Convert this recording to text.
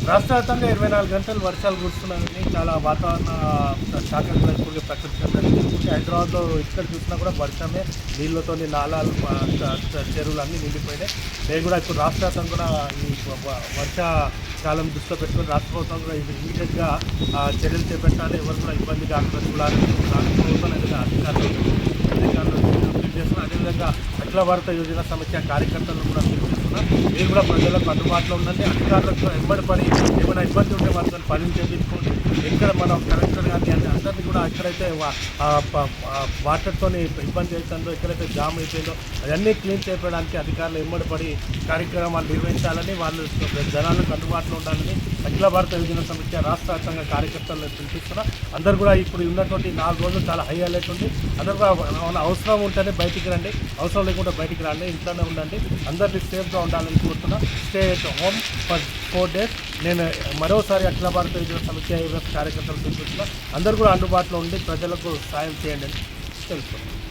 రాష్ట్ర వ్యాప్తంగా 24 గంటలు వర్షాలు కురుస్తున్నాయని చాలా వాతావరణ శాఖ కూడా ప్రకటించడం జరిగింది. హైదరాబాద్లో ఇక్కడ చూసినా కూడా వర్షమే, నీళ్ళతో నాలాలు చెరువులు అన్నీ నిండిపోయినాయి. నేను కూడా ఇప్పుడు రాష్ట్ర వ్యాప్తంగా కూడా ఈ వర్షాకాలం దృష్టిలో పెట్టుకుని రాష్ట్ర ప్రభుత్వం కూడా ఇమీడియట్గా చర్యలు చేపట్టాలి. ఎవరు కూడా ఇబ్బంది కాకుండా చూడాలి. రాష్ట్ర ప్రభుత్వం అధికారులు చేస్తున్నారు. అదేవిధంగా అఖిల భారత యోజన సమస్య కార్యకర్తలను కూడా పిలుపుస్తున్నారు. మీరు కూడా ప్రజలకు అందుబాటులో ఉండండి. అధికారులకు వెంబడి ఏమైనా ఇబ్బంది ఉంటే వాళ్ళతో పనులు చేయించుకోండి. ఎక్కడ మనం కలెక్టర్ కానీ అందరినీ కూడా ఎక్కడైతే వాటర్తో ఇబ్బంది అవుతుందో, ఎక్కడైతే జామ్ అయిపోయిందో అవన్నీ క్లీన్ చేయడానికి అధికారులు వెంబడి కార్యక్రమాలు నిర్వహించాలని, వాళ్ళు జనాలకు అందుబాటులో ఉండాలని అఖిల భారత యోజన సమస్య రాష్ట్ర వ్యాప్తంగా కార్యకర్తలను పిలిపిస్తున్నారు. అందరూ కూడా ఇప్పుడు ఉన్నటువంటి 4 రోజులు చాలా హై అలర్ట్ ఉంది. అందరూ కూడా అవసరం ఉంటేనే బయటికి రండి, అవసరం లేకుండా బయటికి రండి, ఇంట్లోనే ఉండండి. అందరినీ సేఫ్గా ఉండాలని కోరుతున్నా. Stay at home for 4 days. నేను మరోసారి అఖిల భారత యోజన సమస్య AIYF కార్యకర్తలు పిలుపుతున్నా. అందరూ కూడా అందుబాటులో ఉండి ప్రజలకు సాయం చేయండి అని తెలుసుకున్నాను.